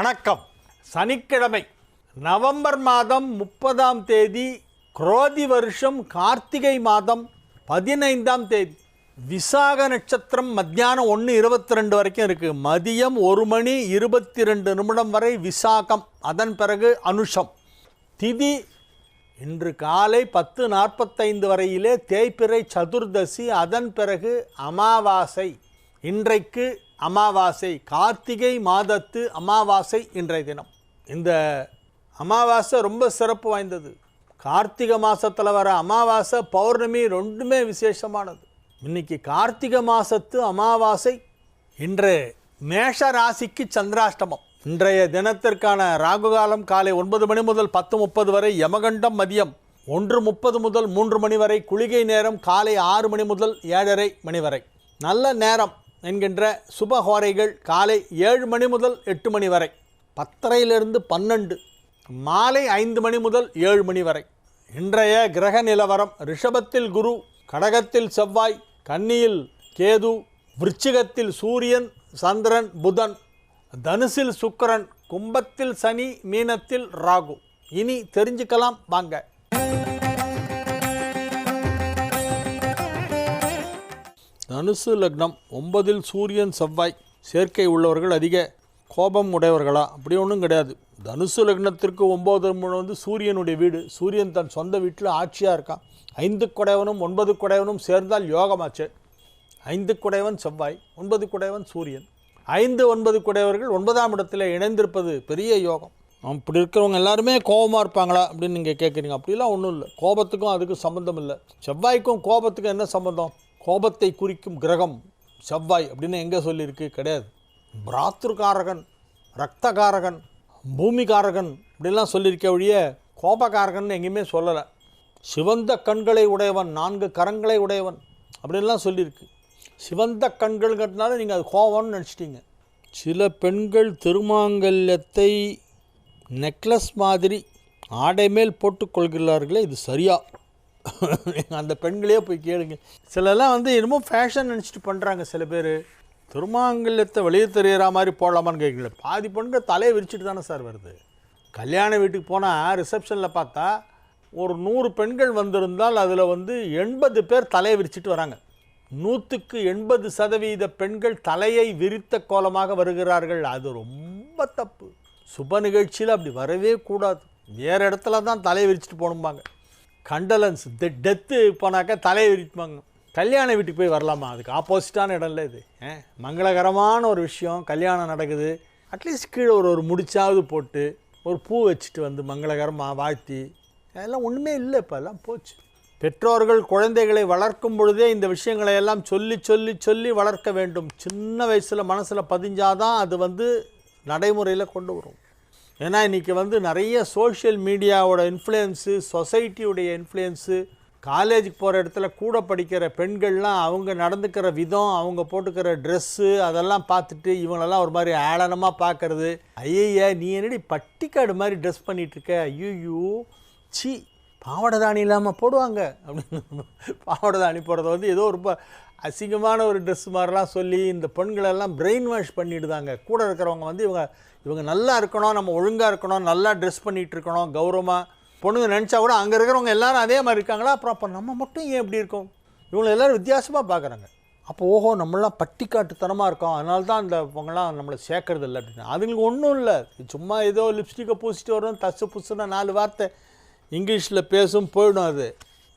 வணக்கம். சனிக்கிழமை நவம்பர் மாதம் 30ஆம் தேதி, குரோதி வருஷம் கார்த்திகை மாதம் 15ஆம் தேதி, விசாக நட்சத்திரம் மத்தியானம் 1:22 வரைக்கும் இருக்குது. மதியம் 1:22 வரை விசாகம், அதன் பிறகு அனுஷம். திதி இன்று காலை 10:45 வரையிலே தேய்பிறை சதுர்தசி, அதன் பிறகு அமாவாசை. இன்றைக்கு அமாவாசை, கார்த்திகை மாதத்து அமாவாசை இன்றைய தினம். இந்த அமாவாசை ரொம்ப சிறப்பு வாய்ந்தது. கார்த்திகை மாதத்தில் வர அமாவாசை பௌர்ணமி ரெண்டுமே விசேஷமானது. இன்னைக்கு கார்த்திகை மாதத்து அமாவாசை. இன்று மேஷ ராசிக்கு சந்திராஷ்டமம். இன்றைய தினத்திற்கான ராகுகாலம் காலை 9 மணி முதல் 10:30 வரை, யமகண்டம் மதியம் 1:30 முதல் 3 மணி வரை, குளிகை நேரம் காலை 6 மணி முதல் 7:30 மணி வரை. நல்ல நேரம் என்கின்ற சுபஹோரைகள் காலை 7 மணி முதல் 8 மணி வரை, 10:30 12, மாலை 5 மணி முதல் 7 மணி வரை. இன்றைய கிரக நிலவரம்: ரிஷபத்தில் குரு, கடகத்தில் செவ்வாய், கன்னியில் கேது, விருச்சிகத்தில் சூரியன், சந்திரன், புதன், தனுசில் சுக்கிரன், கும்பத்தில் சனி, மீனத்தில் ராகு. இனி தெரிஞ்சுக்கலாம் வாங்க. தனுசு லக்னம், 9இல் சூரியன் செவ்வாய் சேர்க்கை உள்ளவர்கள் அதிக கோபம் உடையவர்களா? அப்படி ஒன்றும் கிடையாது. தனுசு லக்னத்திற்கு 9 சூரியனுடைய வீடு. சூரியன் தன் சொந்த வீட்டில் ஆட்சியாக இருக்கான். 5 குடையவனும் 9 குடையவனும் சேர்ந்தால் யோகமாச்சு. 5 குடையவன் செவ்வாய், 9 குடையவன் சூரியன். 5, 9 குடையவர்கள் 9ஆம் இடத்துல இணைந்திருப்பது பெரிய யோகம். அப்படி இருக்கிறவங்க எல்லாருமே கோபமாக இருப்பாங்களா அப்படின்னு நீங்கள் கேட்குறீங்க. அப்படிலாம் ஒன்றும் இல்லை. கோபத்துக்கும் அதுக்கும் சம்மந்தம் இல்லை. செவ்வாய்க்கும் கோபத்துக்கும் என்ன சம்மந்தம்? கோபத்தை குறிக்கும் கிரகம் செவ்வாய் அப்படின்னு எங்கே சொல்லியிருக்கு? கிடையாது. பிராத்ருகாரகன், ரத்தகாரகன், பூமிகாரகன் அப்படின்லாம் சொல்லியிருக்க ஒழிய கோபகாரகன் எங்கேயுமே சொல்லலை. சிவந்த கண்களை உடையவன், 4 கரங்களை உடையவன் அப்படின்லாம் சொல்லியிருக்கு. சிவந்த கண்கள்ங்கிறதுனால நீங்கள் அது கோபம்னு நினச்சிட்டீங்க. சில பெண்கள் திருமாங்கல்யத்தை நெக்லஸ் மாதிரி ஆடை மேல் போட்டுக்கொள்கிறார்களே, இது சரியா? அந்த பெண்களே போய் கேளுங்க. சிலலாம் என்னமோ ஃபேஷன் நினச்சிட்டு பண்ணுறாங்க. சில பேர் திருமாங்கல்யத்தை வெளியே தெரிகிற மாதிரி போடலாமான்னு கேட்கல. பாதி பெண்கள் தலையை விரிச்சிட்டு தானே சார் வருது. கல்யாண வீட்டுக்கு போனால் ரிசப்ஷனில் பார்த்தா ஒரு 100 பெண்கள் வந்திருந்தால் அதில் 80 பேர் தலையை விரிச்சிட்டு வராங்க. 100க்கு 80% பெண்கள் தலையை விரித்த கோலமாக வருகிறார்கள். அது ரொம்ப தப்பு. சுப நிகழ்ச்சியில் அப்படி வரவே கூடாது. வேறு இடத்துல தான் தலையை விரிச்சிட்டு போகணும்பாங்க. கண்டலன்ஸ், டெத்து போனாக்கா தலையை விரிப்பாங்க. கல்யாண வீட்டுக்கு போய் வரலாமா? அதுக்கு ஆப்போசிட்டான இடம் இல்லை இது. மங்களகரமான ஒரு விஷயம், கல்யாணம் நடக்குது. அட்லீஸ்ட் கீழே ஒரு முடிச்சாவது போட்டு ஒரு பூ வச்சுட்டு மங்களகரமாக வாழ்த்தி, அதெல்லாம் ஒன்றுமே இல்லை. இப்போ எல்லாம் போச்சு. பெற்றோர்கள் குழந்தைகளை வளர்க்கும் பொழுதே இந்த விஷயங்களை எல்லாம் சொல்லி சொல்லி சொல்லி வளர்க்க வேண்டும். சின்ன வயசில் மனசில் பதிஞ்சாதான் அது நடைமுறையில் கொண்டு வரும். ஏன்னா இன்றைக்கி நிறைய சோஷியல் மீடியாவோட இன்ஃப்ளூயன்ஸு, சொசைட்டியுடைய இன்ஃப்ளூயன்ஸு, காலேஜுக்கு போகிற இடத்துல கூட படிக்கிற பெண்கள்லாம் அவங்க நடந்துக்கிற விதம், அவங்க போட்டுக்கிற ட்ரெஸ்ஸு, அதெல்லாம் பார்த்துட்டு இவங்களெல்லாம் ஒரு மாதிரி ஏளனமாக பார்க்குறது. ஐயா, நீ என்னடி பட்டிக்காடு மாதிரி ட்ரெஸ் பண்ணிகிட்ருக்க, ஐயோ சி, பாவாடை தாணி இல்லாமல் போடுவாங்க அப்படின்னு. பாவாடை தாணி போடுறது ஏதோ ரொம்ப அசிங்கமான ஒரு ட்ரெஸ் மாதிரிலாம் சொல்லி இந்த பெண்களெல்லாம் பிரெயின் வாஷ் பண்ணிவிடுதாங்க. கூட இருக்கிறவங்க இவங்க நல்லா இருக்கணும், நம்ம ஒழுங்காக இருக்கணும், நல்லா ட்ரெஸ் பண்ணிகிட்டு இருக்கணும், கௌரவமாக. பொண்ணுங்க நினச்சா கூட அங்கே இருக்கிறவங்க எல்லோரும் அதே மாதிரி இருக்காங்களா, அப்புறம் அப்போ நம்ம மட்டும் ஏன் எப்படி இருக்கோம்? இவங்களை எல்லோரும் வித்தியாசமாக பார்க்குறாங்க. அப்போ ஓஹோ, நம்மளாம் பட்டிக்காட்டுத்தனமாக இருக்கோம், அதனால தான் அந்த இவங்களாம் நம்மளை சேர்க்கறது இல்லை அப்படின்னு. அதுங்களுக்கு ஒன்றும் இல்லை. சும்மா ஏதோ லிப்ஸ்டிக்கை பூசிட்டு வரும், தசு புசுன்னு 4 வார்த்தை இங்கிலீஷில் பேசும், போயிடும். அது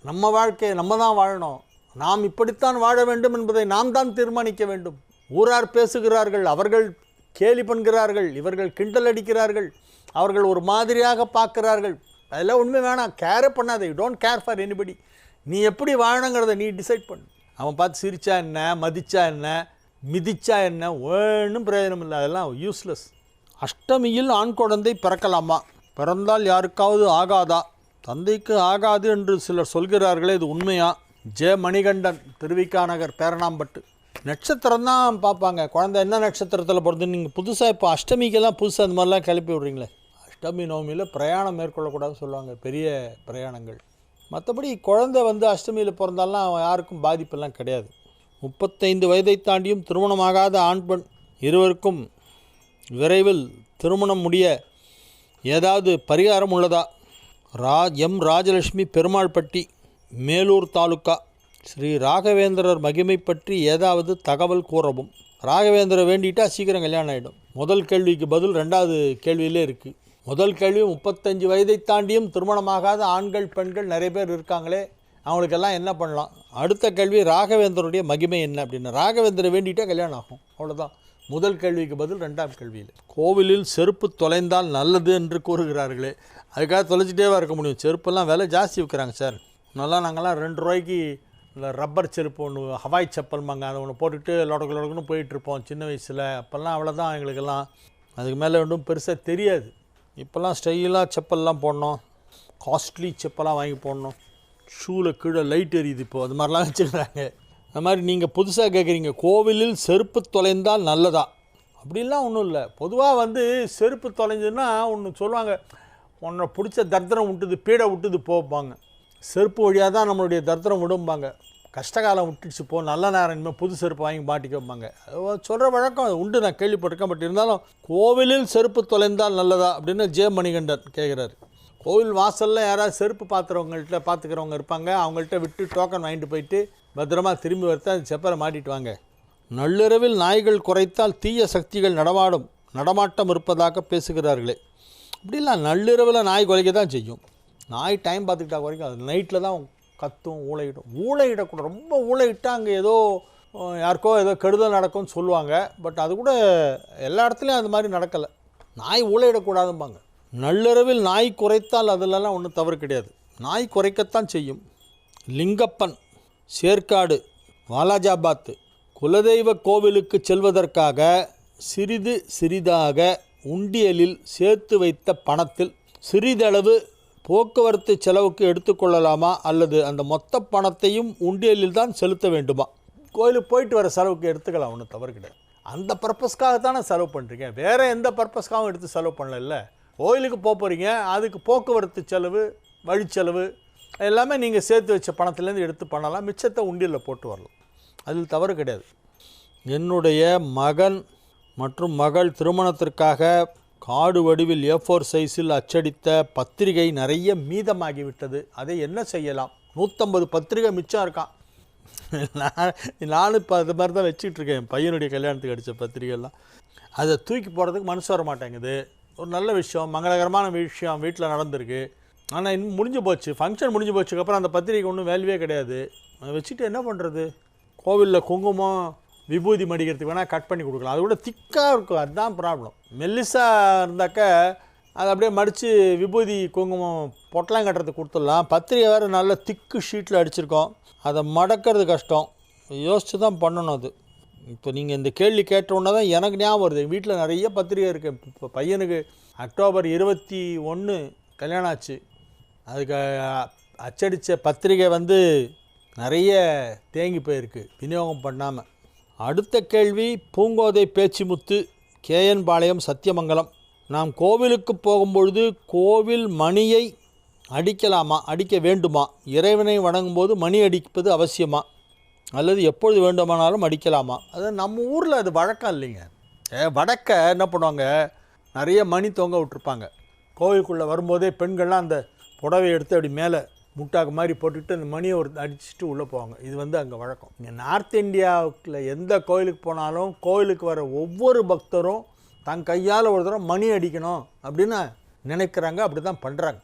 நம்ம வாழ்க்கையை நம்ம தான் வாழணும். நாம் இப்படித்தான் வாழ வேண்டும் என்பதை நாம் தான் தீர்மானிக்க வேண்டும். ஊரார் பேசுகிறார்கள், அவர்கள் கேலி பண்ணுகிறார்கள், இவர்கள் கிண்டல் அடிக்கிறார்கள், அவர்கள் ஒரு மாதிரியாக பார்க்குறார்கள். அதெல்லாம் உண்மை வேணாம். கேரே பண்ணாத. You don't care for anybody. நீ எப்படி வாழணுங்கிறத நீ டிசைட் பண்ணு. அவன் பார்த்து சிரிச்சா என்ன, மதிச்சா என்ன, மிதிச்சா என்ன, ஒன்றும் பிரயோஜனம் இல்லை. அதெல்லாம் யூஸ்லெஸ். அஷ்டமியில் ஆண் குழந்தை பிறக்கலாமா? பிறந்தால் யாருக்காவது ஆகாதா? தந்தைக்கு ஆகாது என்று சிலர் சொல்கிறார்களே, இது உண்மையா? ஜே மணிகண்டன், திருவிக்கா நகர், பேரணாம்பட்டு. நட்சத்திரம் தான் பார்ப்பாங்க. குழந்தை என்ன நட்சத்திரத்தில் பிறந்து. நீங்கள் புதுசாக இப்போ அஷ்டமிக்கெல்லாம் புதுசாக அந்த மாதிரிலாம் கிளப்பி விட்றீங்களே. அஷ்டமி நவமியில் பிரயாணம் மேற்கொள்ளக்கூடாதுன்னு சொல்லுவாங்க, பெரிய பிரயாணங்கள். மற்றபடி குழந்தை அஷ்டமியில் பிறந்தாலாம் யாருக்கும் பாதிப்பெல்லாம் கிடையாது. 35 வயதை தாண்டியும் திருமணமாகாத ஆண் பெண் இருவருக்கும் விரைவில் திருமணம் முடிய ஏதாவது பரிகாரம் உள்ளதா? ராஜலட்சுமி பெருமாள்பட்டி, மேலூர் தாலுக்கா. ஸ்ரீ ராகவேந்திரர் மகிமை பற்றி ஏதாவது தகவல் கூறவும். ராகவேந்திரர் வேண்டிட்டா சீக்கிரம் கல்யாணம் ஆகிடும். முதல் கேள்விக்கு பதில் ரெண்டாவது கேள்வியிலே இருக்குது. முதல் கேள்வி 35 வயதை தாண்டியும் திருமணமாகாத ஆண்கள் பெண்கள் நிறைய பேர் இருக்காங்களே, அவங்களுக்கெல்லாம் என்ன பண்ணலாம்? அடுத்த கேள்வி ராகவேந்தருடைய மகிமை என்ன அப்படின்னு. ராகவேந்திர வேண்டிட்டே கல்யாணம் ஆகும், அவ்வளோதான். முதல் கேள்விக்கு பதில் ரெண்டாம் கேள்வியில். கோவிலில் செருப்பு தொலைந்தால் நல்லது என்று கூறுகிறார்களே, அதுக்காக தொலைச்சிட்டே இருக்க முடியும்? செருப்பெல்லாம் விலை ஜாஸ்தி விற்கிறாங்க சார். நல்லா நாங்கள்லாம் 2 ரூபாய்க்கு இந்த ரப்பர் செருப்பு ஒன்று, ஹவாய் செப்பல்மாங்க, அதை ஒன்று போட்டுட்டு லொடக்குன்னு போயிட்டுருப்போம் சின்ன வயசில். அப்போல்லாம் அவ்வளோதான் எங்களுக்கெல்லாம், அதுக்கு மேலே ஒன்றும் பெருசாக தெரியாது. இப்போல்லாம் ஸ்டைலாக செப்பல்லாம் போடணும், காஸ்ட்லி செப்பலாக வாங்கி போடணும், ஷூவில் கீழே லைட் எரியுது இப்போது, அது மாதிரிலாம் வச்சுக்கிறாங்க. அது மாதிரி நீங்கள் புதுசாக கேட்குறீங்க, கோவிலில் செருப்பு தொலைந்தால் நல்லதா? அப்படிலாம் ஒன்றும் இல்லை. பொதுவாக செருப்பு தொலைஞ்சதுன்னா ஒன்று சொல்லுவாங்க, உன்னை பிடிச்ச தர்தனம் விட்டுது, பீடை விட்டுது போப்பாங்க. செருப்பு வழியாக தான் நம்மளுடைய தர்தனம் விடும்பாங்க. கஷ்டகாலம் விட்டுடுச்சு போ, நல்ல நேரம் இனிமேல் புது செருப்பு வாங்கி மாட்டிக்க வைப்பாங்க. சொல்கிற வழக்கம் அது உண்டு, நான் கேள்விப்பட்டிருக்கேன். பட் இருந்தாலும் கோவிலில் செருப்பு தொலைந்தால் நல்லதா அப்படின்னு ஜே மணிகண்டன் கேட்குறாரு. கோவில் வாசலில் யாராவது செருப்பு பார்த்துக்கிறவங்க இருப்பாங்க, அவங்கள்ட்ட விட்டு டோக்கன் வாங்கிட்டு போயிட்டு பத்திரமா திரும்பி வரத்த அந்த செப்பரை மாட்டிட்டு வாங்க. நள்ளிரவில் நாய்கள் குறைத்தால் தீய சக்திகள் நடமாட்டம் இருப்பதாக பேசுகிறார்களே, அப்படிலாம் நள்ளிரவில் நாய் குறைக்க தான் செய்யும். நாய் டைம் பார்த்துக்கிட்டா குறைக்கும், அது நைட்டில் தான் கத்தும், ஊழையிடக்கூடாது. ரொம்ப ஊழையிட்டால் அங்கே ஏதோ யாருக்கோ ஏதோ கெடுதல் நடக்கும்னு சொல்லுவாங்க. பட் அது கூட எல்லா இடத்துலையும் அது மாதிரி நடக்கலை. நாய் ஊழையிடக்கூடாதும்பாங்க. நள்ளிரவில் நாய் குறைத்தால் அதிலெல்லாம் ஒன்றும் தவறு கிடையாது, நாய் குறைக்கத்தான் செய்யும். லிங்கப்பன், சேர்க்காடு, வாலாஜாபாத். குலதெய்வ கோவிலுக்கு செல்வதற்காக சிறிதாக உண்டியலில் சேர்த்து வைத்த பணத்தில் சிறிதளவு போக்குவரத்து செலவுக்கு எடுத்துக்கொள்ளலாமா, அல்லது அந்த மொத்த பணத்தையும் உண்டியலில் தான் செலுத்த வேண்டுமா? கோயிலுக்கு போயிட்டு வர செலவுக்கு எடுத்துக்கலாம், ஒன்றும் தவறு கிடையாது. அந்த பர்பஸ்க்காக தானே செலவு பண்ணுறீங்க, வேறு எந்த பர்பஸ்க்காகவும் எடுத்து செலவு பண்ணல. கோயிலுக்கு போகிறீங்க, அதுக்கு போக்குவரத்து செலவு, வழிச்செலவு எல்லாமே நீங்கள் சேர்த்து வச்ச பணத்துலேருந்து எடுத்து பண்ணலாம், மிச்சத்தை உண்டியலில் போட்டு வரலாம், அதில் தவறு கிடையாது. என்னுடைய மகன் மற்றும் மகள் திருமணத்திற்காக காடு வடிவில் A4 சைஸில் அச்சடித்த பத்திரிகை நிறைய மீதமாகிவிட்டது, அதை என்ன செய்யலாம்? 150 பத்திரிகை மிச்சம் இருக்கான். நானும் இப்போ அது மாதிரி தான் வச்சுக்கிட்டுருக்கேன். என் பையனுடைய கல்யாணத்துக்கு அடித்த பத்திரிகைலாம் அதை தூக்கி போகிறதுக்கு மனசு வர மாட்டேங்குது. ஒரு நல்ல விஷயம், மங்களகரமான விஷயம் வீட்டில் நடந்திருக்கு, ஆனால் இன்னும் முடிஞ்சு போச்சு, ஃபங்க்ஷன் முடிஞ்சு போச்சுக்கப்புறம் அந்த பத்திரிகை ஒன்றும் வேல்யூவே கிடையாது. அதை வச்சுட்டு என்ன பண்ணுறது? கோவிலில் குங்குமம் விபூதி மடிக்கிறதுக்கு வேணால் கட் பண்ணி கொடுக்கலாம், அது கூட திக்காக இருக்கும், அதுதான் ப்ராப்ளம். மெல்லிஸாக இருந்தாக்க அதை அப்படியே மடித்து விபூதி குங்குமம் பொட்டலாம் கட்டுறதுக்கு கொடுத்துடலாம். பத்திரிகை வேறு நல்ல திக்கு ஷீட்டில் அடிச்சிருக்கோம், அதை மடக்கிறது கஷ்டம், யோசித்து தான் பண்ணணும் அது. இப்போ நீங்கள் இந்த கேள்வி கேட்டோன்னே தான் எனக்கு ஞாபகம் வருது, வீட்டில் நிறைய பத்திரிகை இருக்குது. இப்போ பையனுக்கு அக்டோபர் 21 கல்யாணம் ஆச்சு, அதுக்கு அச்சடித்த பத்திரிகை நிறைய தேங்கி போயிருக்கு விநியோகம் பண்ணாமல். அடுத்த கேள்வி பூங்கோதை பேச்சிமுத்து, KN பாளையம், சத்தியமங்கலம். நாம் கோவிலுக்கு போகும்பொழுது கோவில் மணியை அடிக்கலாமா, அடிக்க வேண்டுமா? இறைவனை வணங்கும்போது மணி அடிப்பது அவசியமா, அல்லது எப்பொழுது வேண்டுமானாலும் அடிக்கலாமா? அது நம்ம ஊரில் அது வழக்கம் இல்லைங்க. வடக்க என்ன பண்ணுவாங்க, நிறைய மணி தொங்க விட்டுருப்பாங்க. கோவிலுக்குள்ளே வரும்போதே பெண்கள்லாம் அந்த புடவை எடுத்து அப்படி மேலே முட்டாக்கு மாதிரி போட்டுக்கிட்டு அந்த மணியை அடிச்சுட்டு உள்ளே போவாங்க. இது அங்கே வழக்கம். இங்கே நார்த் இந்தியாவுக்குள்ள எந்த கோயிலுக்கு போனாலும் கோயிலுக்கு வர ஒவ்வொரு பக்தரும் தன் கையால் ஒரு தடவை மணி அடிக்கணும் அப்படின்னு நினைக்கிறாங்க, அப்படி தான் பண்ணுறாங்க.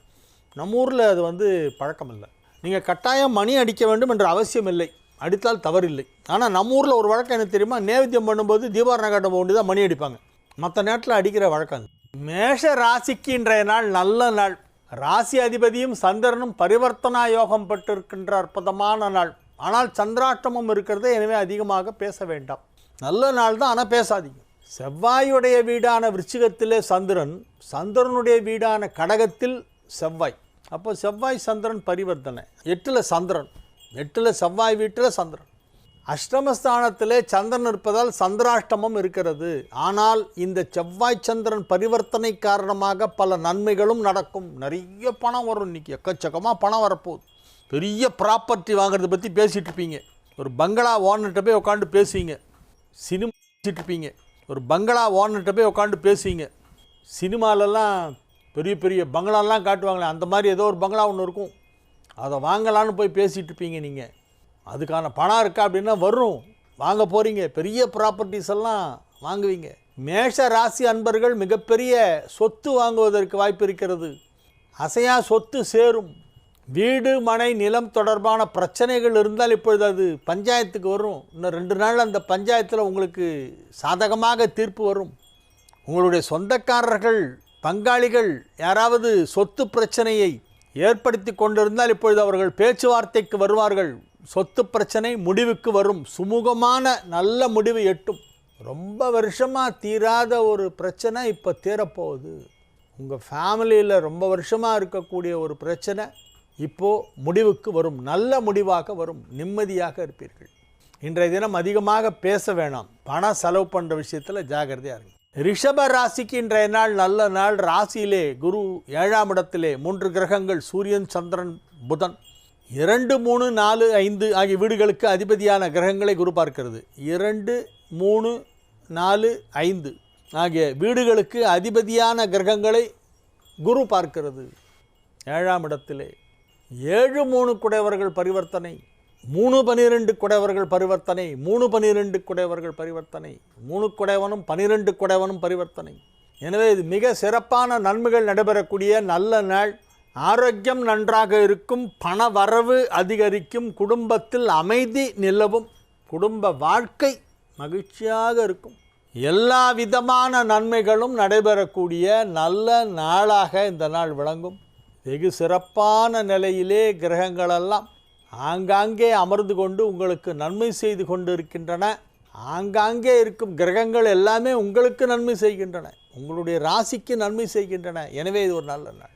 நம்ம ஊரில் அது பழக்கம் இல்லை. நீங்கள் கட்டாயம் மணி அடிக்க வேண்டும் என்ற அவசியம் இல்லை, அடித்தால் தவறில்லை. ஆனால் நம்ம ஊரில் ஒரு வழக்கம் என்ன தெரியுமா, நேவேத்தியம் பண்ணும்போது தீபாவளி காட்டம் போக தான் மணி அடிப்பாங்க, மற்ற நேரத்தில் அடிக்கிற வழக்கம். மேஷ ராசிக்கு இன்றைய நாள் நல்ல நாள். ராசி அதிபதியும் சந்திரனும் பரிவர்த்தனா யோகம் பெற்றிருக்கின்ற அற்புதமான நாள். ஆனால் சந்திராஷ்டமம் இருக்கிறது, எனவே அதிகமாக பேச வேண்டாம். நல்ல நாள் தான், ஆனால் பேசாதீங்க. செவ்வாயுடைய வீடான விருச்சிகத்திலே சந்திரன், சந்திரனுடைய வீடான கடகத்தில் செவ்வாய். அப்போ செவ்வாய் சந்திரன் பரிவர்த்தனை. 8ல் சந்திரன், 8ல் செவ்வாய், வீட்டில் சந்திரன். அஷ்டமஸ்தானத்திலே சந்திரன் இருப்பதால் சந்திராஷ்டமம் இருக்கிறது. ஆனால் இந்த செவ்வாய் சந்திரன் பரிவர்த்தனை காரணமாக பல நன்மைகளும் நடக்கும். நிறைய பணம் வரும். இன்றைக்கி எக்கச்சக்கமாக பணம் வரப்போகுது. பெரிய ப்ராப்பர்ட்டி வாங்குறதை பற்றி பேசிகிட்டு இருப்பீங்க, ஒரு பங்களா ஓனர்கிட்ட போய் உட்காந்து பேசுவீங்க. சினிமா பேசிகிட்டு இருப்பீங்க, ஒரு பங்களா ஓனர்கிட்ட போய் உட்காந்து பேசுவீங்க. சினிமாலெல்லாம் பெரிய பெரிய பங்களாலாம் காட்டுவாங்களே, அந்த மாதிரி ஏதோ ஒரு பங்களா ஒன்று இருக்கும். அதை வாங்கலான்னு போய் பேசிகிட்டு இருப்பீங்க நீங்கள். அதுக்கான பணம் இருக்கா அப்படின்னா வரும், வாங்க போகிறீங்க, பெரிய ப்ராப்பர்ட்டிஸ் எல்லாம் வாங்குவீங்க. மேஷ ராசி அன்பர்கள் மிகப்பெரிய சொத்து வாங்குவதற்கு வாய்ப்பு இருக்கிறது. அசையா சொத்து சேரும். வீடு மனை நிலம் தொடர்பான பிரச்சனைகள் இருந்தால் இப்பொழுது அது பஞ்சாயத்துக்கு வரும். இன்னும் 2 நாள் அந்த பஞ்சாயத்தில் உங்களுக்கு சாதகமாக தீர்ப்பு வரும். உங்களுடைய சொந்தக்காரர்கள் பங்காளிகள் யாராவது சொத்து பிரச்சனையை ஏற்படுத்தி கொண்டிருந்தால் இப்பொழுது அவர்கள் பேச்சுவார்த்தைக்கு வருவார்கள். சொத்து பிரச்சனை முடிவுக்கு வரும். சுமூகமான நல்ல முடிவு எட்டும். ரொம்ப வருஷமாக தீராத ஒரு பிரச்சனை இப்போ தீரப்போகுது. உங்கள் ஃபேமிலியில் ரொம்ப வருஷமாக இருக்கக்கூடிய ஒரு பிரச்சனை இப்போது முடிவுக்கு வரும். நல்ல முடிவாக வரும். நிம்மதியாக இருப்பீர்கள். இன்றைய தினம் அதிகமாக பேச வேணாம். பணம் செலவு பண்ணுற விஷயத்தில் ஜாகிரதையாக இருங்க. ரிஷப ராசிக்கு இன்றைய நாள் நல்ல நாள். ராசியிலே குரு 7ஆம் இடத்திலே 3 கிரகங்கள் சூரியன் சந்திரன் புதன் 2, 3, 4, 5 ஆகிய வீடுகளுக்கு அதிபதியான கிரகங்களை குரு பார்க்கிறது. 2, 3, 4, 5 ஆகிய வீடுகளுக்கு அதிபதியான கிரகங்களை குரு பார்க்கிறது 7ஆம் இடத்திலே. 7, 3 குடையவர்கள் பரிவர்த்தனை, 3, 12 குடையவர்கள் பரிவர்த்தனை, 3, 12 குடையவர்கள் பரிவர்த்தனை, 3 குடையவனும் 12 குடையவனும் பரிவர்த்தனை. எனவே இது மிக சிறப்பான நன்மைகள் நடைபெறக்கூடிய நல்ல நாள். ஆரோக்கியம் நன்றாக இருக்கும். பண வரவு அதிகரிக்கும். குடும்பத்தில் அமைதி நிலவும். குடும்ப வாழ்க்கை மகிழ்ச்சியாக இருக்கும். எல்லா விதமான நன்மைகளும் நடைபெறக்கூடிய நல்ல நாளாக இந்த நாள் விளங்கும். வெகு சிறப்பான நிலையிலே கிரகங்களெல்லாம் ஆங்காங்கே அமர்ந்து கொண்டு உங்களுக்கு நன்மை செய்து கொண்டு இருக்கின்றன. ஆங்காங்கே இருக்கும் கிரகங்கள் எல்லாமே உங்களுக்கு நன்மை செய்கின்றன. உங்களுடைய ராசிக்கு நன்மை செய்கின்றன. எனவே இது ஒரு நல்ல நாள்.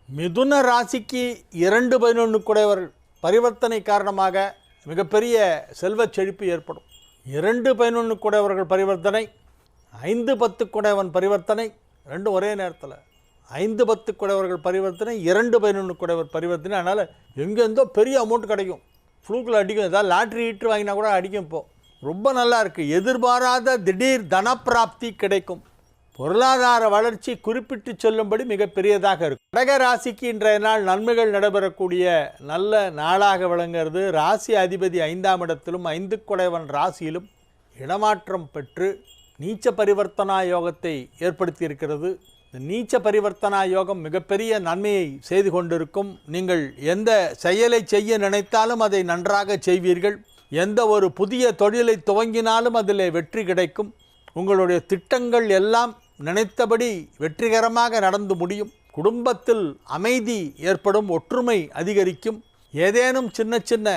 மிதுன ராசிக்கு 2, 11 குடையவர்கள் பரிவர்த்தனை காரணமாக மிகப்பெரிய செல்வச் செழிப்பு ஏற்படும். 2, 11 குடையவர்கள் பரிவர்த்தனை, 5, 10 குடையவன் பரிவர்த்தனை, ரெண்டும் ஒரே நேரத்தில். 5, 10 குடையவர்கள் பரிவர்த்தனை, 2, 11 குடையவர் பரிவர்த்தனை. அதனால் எங்கேருந்தோ பெரிய அமௌண்ட் கிடைக்கும். ஃப்ளூக்கில் அடிக்கும். ஏதாவது லாட்ரி ஈட்டு வாங்கினா கூட அடிக்கும். இப்போது ரொம்ப நல்லா இருக்குது. எதிர்பாராத திடீர் தனப்பிராப்தி கிடைக்கும். பொருளாதார வளர்ச்சி குறிப்பிட்டு சொல்லும்படி மிகப்பெரியதாக இருக்கும். கடக ராசிக்கு இன்றைய நாள் நன்மைகள் நடைபெறக்கூடிய நல்ல நாளாக விளங்குகிறது. ராசி அதிபதி 5ஆம் இடத்திலும் 5 குடையவன் ராசியிலும் இடமாற்றம் பெற்று நீச்ச பரிவர்த்தனா யோகத்தை ஏற்படுத்தி இருக்கிறது. இந்த நீச்ச பரிவர்த்தனா யோகம் மிகப்பெரிய நன்மையை செய்து கொண்டிருக்கும். நீங்கள் எந்த செயலை செய்ய நினைத்தாலும் அதை நன்றாக செய்வீர்கள். எந்த ஒரு புதிய தொழிலை துவங்கினாலும் அதில் வெற்றி கிடைக்கும். உங்களுடைய திட்டங்கள் எல்லாம் நினைத்தபடி வெற்றிகரமாக நடந்து முடியும். குடும்பத்தில் அமைதி ஏற்படும். ஒற்றுமை அதிகரிக்கும். ஏதேனும் சின்ன சின்ன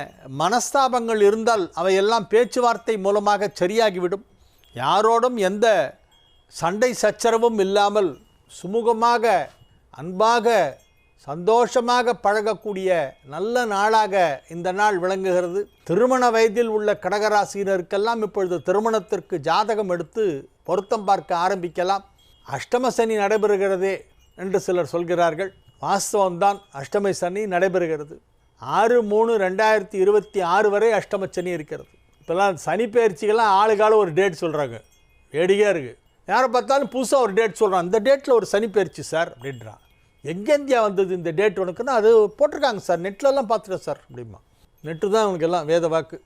மனஸ்தாபங்கள் இருந்தால் அவையெல்லாம் பேச்சுவார்த்தை மூலமாக சரியாகிவிடும். யாரோடும் எந்த சண்டை சச்சரவும் இல்லாமல் சுமூகமாக அன்பாக சந்தோஷமாக பழகக்கூடிய நல்ல நாளாக இந்த நாள் விளங்குகிறது. திருமண வயதில் உள்ள கடகராசினருக்கெல்லாம் இப்பொழுது திருமணத்திற்கு ஜாதகம் எடுத்து பொருத்தம் பார்க்க ஆரம்பிக்கலாம். அஷ்டம சனி நடைபெறுகிறதே என்று சிலர் சொல்கிறார்கள். வாஸ்தவம்தான், அஷ்டம சனி நடைபெறுகிறது. 6/3/2026 வரை அஷ்டம சனி இருக்கிறது. இப்போல்லாம் சனி பயிற்சிகள்லாம் ஆளுக்கால ஒரு டேட் சொல்கிறாங்க. வேடிக்கையாக இருக்குது. யாரை பார்த்தாலும் புதுசாக ஒரு டேட் சொல்கிறான். இந்த டேட்டில் ஒரு சனி பயிற்சி சார் அப்படின்றான். எங்கேந்தியா வந்தது இந்த டேட் உனக்குன்னா? அது போட்டிருக்காங்க சார், நெட்லலாம் பார்த்துட்டேன் சார் அப்படிமா. நெட்டு தான் அவனுக்கு எல்லாம் வேத வாக்கு.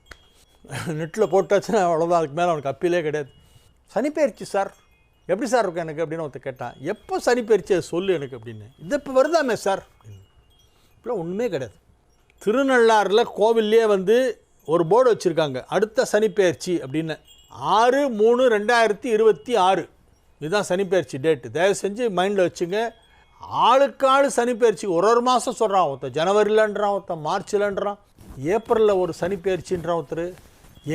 நெட்டில் போட்டாச்சுன்னா அவ்வளோதான், அதுக்கு மேலே அவனுக்கு அப்பீலே கிடையாது. சனிப்பயிற்சி சார் எப்படி சார் இருக்கும் எனக்கு அப்படின்னு ஒருத்தர் கேட்டான். எப்போ சனிப்பயிற்சி அதை சொல்லு எனக்கு அப்படின்னு. இது இப்போ வருதாமே சார் அப்படின்னு. இப்போலாம் ஒன்றுமே கிடையாது. திருநள்ளாறில் கோவில்லையே வந்து ஒரு போர்டு வச்சுருக்காங்க, அடுத்த சனிப்பயிற்சி அப்படின்னு. 6/3/2026 இதுதான் சனிப்பயிற்சி டேட்டு. தயவு செஞ்சு மைண்டில் வச்சுங்க. ஆளுக்கு ஆள் சனிப்பயிற்சி ஒரு மாதம் சொல்கிறான். ஒருத்தர் ஜனவரிலன்றான், ஒருத்தர் மார்ச்லன்றான், ஏப்ரலில் ஒரு சனிப்பயிற்சின்றான் ஒருத்தர்.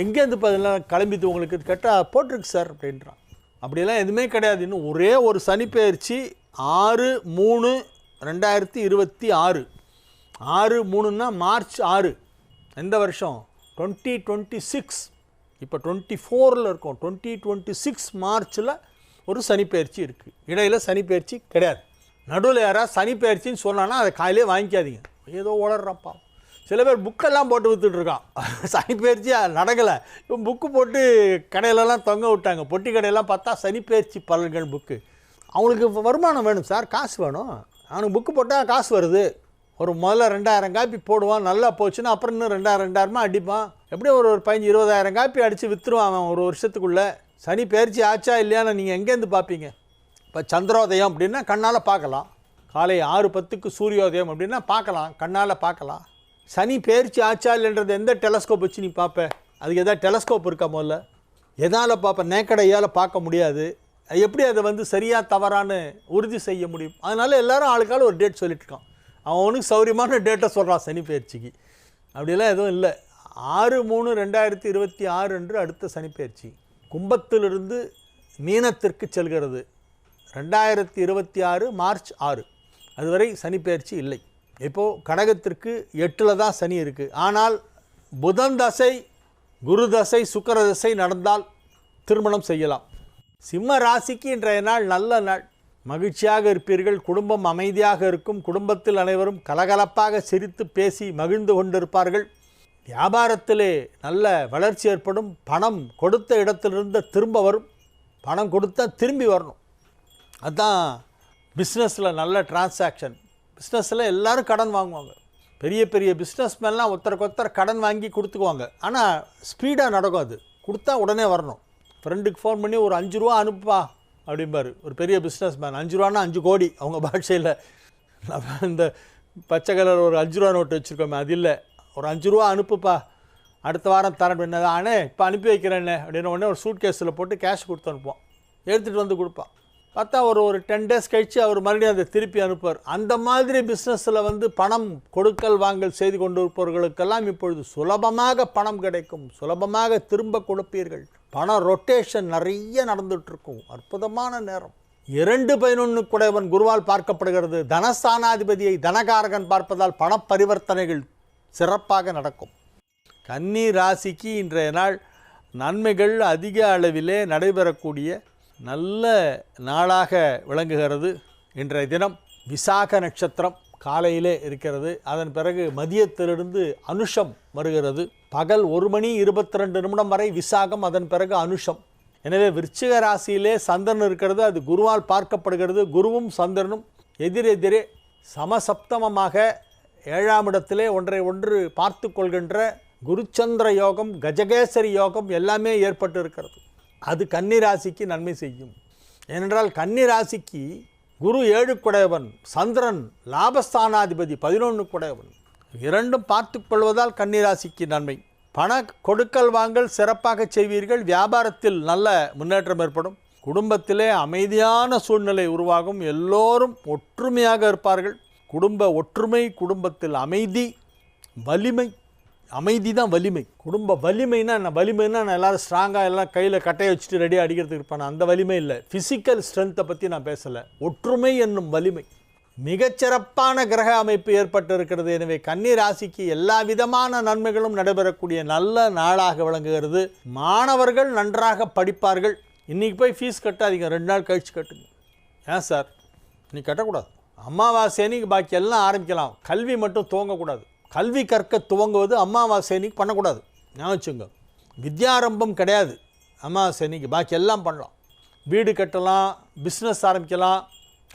எங்கேருந்து இப்போ இதெல்லாம் கிளம்பிது உங்களுக்கு கேட்டால் போட்டிருக்கு சார் அப்படின்றான். அப்படியெல்லாம் எதுவுமே கிடையாது. இன்னும் ஒரே ஒரு சனிப்பயிற்சி 6/3/2026. 6/3ன்னா மார்ச் 6. எந்த வருஷம்? 2026. இப்போ 24ல் இருக்கும். 2026 மார்ச்சில் ஒரு சனிப்பயிற்சி இருக்குது. இடையில் சனிப்பயிற்சி கிடையாது. நடுவில் யாராவது சனிப்பயிற்சின்னு சொன்னான்னா அதை காலையிலே வாங்கிக்காதீங்க. ஏதோ உளர்றாப்பா. சில பேர் புக்கெல்லாம் போட்டு விற்றுட்ருக்கான். சனிப்பயிற்சியாக நடக்கலை. இப்போ புக்கு போட்டு கடையிலலாம் தொங்க விட்டாங்க. பொட்டி கடையெல்லாம் பார்த்தா சனிப்பயிற்சி பலன்கள் புக்கு. அவங்களுக்கு வருமானம் வேணும் சார், காசு வேணும். அவனுக்கு புக்கு போட்டால் காசு வருது. ஒரு முதல்ல 2000 காப்பி போடுவான், நல்லா போச்சுன்னா அப்புறம் இன்னும் 2000 அடிப்பான். எப்படியும் ஒரு 15-20,000 காப்பி அடித்து விற்றுருவான் அவன் ஒரு வருஷத்துக்குள்ளே. சனி பயிற்சி ஆச்சா இல்லையான்னு நீங்கள் எங்கேருந்து பார்ப்பீங்க? இப்போ சந்திரோதயம் அப்படின்னா கண்ணால் பார்க்கலாம், காலை 6:10க்கு சூரியோதயம் அப்படின்னா பார்க்கலாம், கண்ணால் பார்க்கலாம். சனி பயிற்சி ஆச்சா இல்லைன்றது எந்த டெலஸ்கோப் வச்சு நீ பார்ப்ப? அதுக்கு எதாவது டெலஸ்கோப் இருக்கா? முதல்ல எதால் பார்ப்பேன்? நேக்கடையால் பார்க்க முடியாது. எப்படி அதை சரியாக தவறான்னு உறுதி செய்ய முடியும்? அதனால் எல்லோரும் ஆளுக்கால ஒரு டேட் சொல்லிட்டு இருக்கான். அவனுக்கு சௌரியமான டேட்டை சொல்கிறான் சனி பயிற்சிக்கு. அப்படிலாம் எதுவும் இல்லை. 6/3/2026 அன்று அடுத்த சனி பயிற்சி கும்பத்திலிருந்து மீனத்திற்கு செல்கிறது. 2026 மார்ச் 6 அதுவரை சனி பயிற்சி இல்லை. இப்போது கடகத்திற்கு 8ல் தான் சனி இருக்குது. ஆனால் புதன் தசை, குரு தசை, சுக்கிர தசை நடந்தால் திருமணம் செய்யலாம். சிம்ம ராசிக்கு இன்றைய நாள் நல்ல நாள். மகிழ்ச்சியாக இருப்பீர்கள். குடும்பம் அமைதியாக இருக்கும். குடும்பத்தில் அனைவரும் கலகலப்பாக சிரித்து பேசி மகிழ்ந்து கொண்டிருப்பார்கள். வியாபாரத்திலே நல்ல வளர்ச்சி ஏற்படும். பணம் கொடுத்த இடத்திலிருந்து திரும்ப வரும். பணம் கொடுத்தா திரும்பி வரணும். அதுதான் பிஸ்னஸில் நல்ல டிரான்சாக்ஷன். பிஸ்னஸில் எல்லோரும் கடன் வாங்குவாங்க. பெரிய பெரிய பிஸ்னஸ்மேன்லாம் ஒருத்தருக்கு கடன் வாங்கி கொடுத்துக்குவாங்க. ஆனால் ஸ்பீடாக நடக்கும். அது கொடுத்தா உடனே வரணும். ஃப்ரெண்டுக்கு ஃபோன் பண்ணி ஒரு 5 ரூபா அனுப்புப்பா அப்படிம்பார் ஒரு பெரிய பிஸ்னஸ்மேன். 5 ரூபான்னா 5 கோடி அவங்க பாஷையில். இந்த பச்சை கலர் ஒரு 5 ரூபா நோட்டு வச்சுருக்கோமே அது இல்லை. ஒரு 5 ரூபா அனுப்புப்பா, அடுத்த வாரம் தரேன் என்னது ஆனே இப்போ அனுப்பி வைக்கிறேன்னே அப்படின்னு உடனே ஒரு சூட் கேஸில் போட்டு கேஷ் கொடுத்து அனுப்புவோம். எடுத்துகிட்டு வந்து கொடுப்பான். பார்த்தா ஒரு 10 டேஸ் கழித்து அவர் மறுபடியும் அதை திருப்பி அனுப்புவார். அந்த மாதிரி பிஸ்னஸில் பணம் கொடுக்கல் வாங்கல் செய்து கொண்டு இருப்பவர்களுக்கெல்லாம் இப்பொழுது சுலபமாக பணம் கிடைக்கும். சுலபமாக திரும்ப கொடுப்பீர்கள். பணம் ரொட்டேஷன் நிறைய நடந்துகிட்ருக்கும். அற்புதமான நேரம். 2/11 குடையவன் குருவால் பார்க்கப்படுகிறது. தனஸ்தானாதிபதியை தனகாரகன் பார்ப்பதால் பண பரிவர்த்தனைகள் சிறப்பாக நடக்கும். கன்னி ராசிக்கு இன்றைய நாள் நன்மைகள் அதிக அளவிலே நடைபெறக்கூடிய நல்ல நாளாக விளங்குகிறது. இன்றைய தினம் விசாக நட்சத்திரம் காலையிலே இருக்கிறது. அதன் பிறகு மதியத்திலிருந்து அனுஷம் வருகிறது. பகல் 1:22 வரை விசாகம், அதன் பிறகு அனுஷம். எனவே விருச்சிக ராசியிலே சந்திரன் இருக்கிறது. அது குருவால் பார்க்கப்படுகிறது. குருவும் சந்திரனும் எதிரெதிரே சமசப்தமமாக 7ஆம் இடத்திலே ஒன்றை ஒன்று பார்த்து கொள்கின்ற குருச்சந்திர யோகம், கஜகேசரி யோகம் எல்லாமே ஏற்பட்டு இருக்கிறது. அது கன்னி ராசிக்கு நன்மை செய்யும். ஏனென்றால் கன்னி ராசிக்கு குரு 7 குடையவன், சந்திரன் லாபஸ்தானாதிபதி 11 குடையவன். இரண்டும் பார்த்து கொள்வதால் கன்னி ராசிக்கு நன்மை. பண கொடுக்கல் வாங்கல் சிறப்பாக செய்வீர்கள். வியாபாரத்தில் நல்ல முன்னேற்றம் ஏற்படும். குடும்பத்திலே அமைதியான சூழ்நிலை உருவாகும். எல்லோரும் ஒற்றுமையாக இருப்பார்கள். குடும்ப ஒற்றுமை, குடும்பத்தில் அமைதி, வலிமை. அமைதி தான் வலிமை. குடும்ப வலிமைனா என்ன? வலிமைன்னா நான் எல்லோரும் ஸ்ட்ராங்காக எல்லாம் கையில் கட்டையை வச்சுட்டு ரெடியாக அடிக்கிறதுக்கு இருப்பானே அந்த வலிமை இல்லை. ஃபிசிக்கல் ஸ்ட்ரென்த்தை பற்றி நான் பேசலை. ஒற்றுமை என்னும் வலிமை. மிகச்சிறப்பான கிரக அமைப்பு ஏற்பட்டு இருக்கிறது. எனவே கன்னி ராசிக்கு எல்லா விதமான நன்மைகளும் நடைபெறக்கூடிய நல்ல நாளாக விளங்குகிறது. மாணவர்கள் நன்றாக படிப்பார்கள். இன்றைக்கி போய் ஃபீஸ் கட்டாதீங்க, 2 நாள் கழித்து கட்டுங்க. ஏன் சார் இன்னைக்கு கட்டக்கூடாது? அமாவாசை அன்னைக்கு பாக்கி எல்லாம் ஆரம்பிக்கலாம். கல்வி மட்டும் துவங்கக்கூடாது. கல்வி கற்க துவங்குவது அமாவாசை அன்னைக்கு பண்ணக்கூடாது. ஞாபகம். வித்யாரம்பம் கிடையாது அமாவாசை அன்னைக்கு. பாக்கி எல்லாம் பண்ணலாம். வீடு கட்டலாம், பிஸ்னஸ் ஆரம்பிக்கலாம்,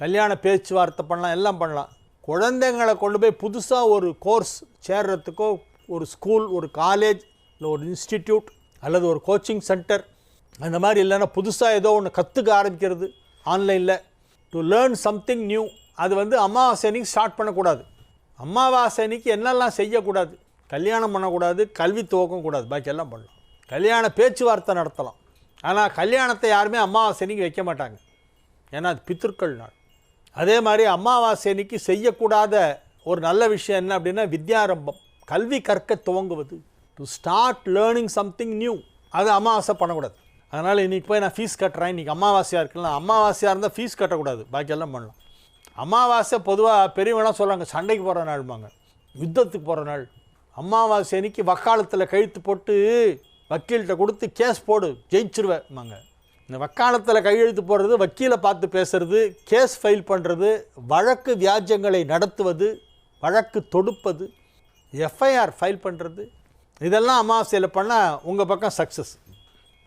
கல்யாண பேச்சுவார்த்தை பண்ணலாம், எல்லாம் பண்ணலாம். குழந்தைங்களை கொண்டு போய் புதுசாக ஒரு கோர்ஸ் சேர்றதுக்கோ, ஒரு ஸ்கூல், ஒரு காலேஜ், இல்லை ஒரு இன்ஸ்டிடியூட் அல்லது ஒரு கோச்சிங் சென்டர் அந்த மாதிரி இல்லைன்னா புதுசாக ஏதோ ஒன்று கற்றுக்க ஆரம்பிக்கிறது ஆன்லைனில், டு லேர்ன் சம்திங் நியூ, அது அமாவாசை அன்னைக்கு ஸ்டார்ட் பண்ணக்கூடாது. அமாவாசை அன்னைக்கு என்னெல்லாம் செய்யக்கூடாது? கல்யாணம் பண்ணக்கூடாது, கல்வி துவக்கக்கூடாது, பாக்கி எல்லாம் பண்ணலாம். கல்யாண பேச்சுவார்த்தை நடத்தலாம். ஆனால் கல்யாணத்தை யாருமே அமாவாசை அன்னைக்கு வைக்க மாட்டாங்க. ஏன்னா அது பித்திருக்கள் நாள். அதே மாதிரி அமாவாசை அன்னைக்கு செய்யக்கூடாத ஒரு நல்ல விஷயம் என்ன அப்படின்னா வித்யாரம்பம், கல்வி கற்க துவங்குவது, to start learning something new. அது அமாவாசை பண்ணக்கூடாது. அதனால் இன்றைக்கி போய் நான் ஃபீஸ் கட்டுறேன், இன்றைக்கி அமாவாசையாக இருக்கலாம். அமாவாசையாக இருந்தால் ஃபீஸ் கட்டக்கூடாது, பாக்கியெல்லாம் பண்ணலாம். அமாவாசை பொதுவாக பெரியவங்களாம் சொல்கிறாங்க சண்டைக்கு போகிற நாள்பாங்க, யுத்தத்துக்கு போகிற நாள். அமாவாசை அன்னைக்கு வக்காலத்தில் கழுத்து போட்டு வக்கீல்கிட்ட கொடுத்து கேஸ் போடு, ஜெயிச்சிருவேம்மாங்க. இந்த வக்காலத்தில் கையெழுத்து போடுறது, வக்கீலை பார்த்து பேசுறது, கேஸ் ஃபைல் பண்ணுறது, வழக்கு வியாஜ்யங்களை நடத்துவது, வழக்கு தொடுப்பது, எஃப்ஐஆர் ஃபைல் பண்ணுறது, இதெல்லாம் அமாவாசையில் பண்ணால் உங்கள் பக்கம் சக்ஸஸ்.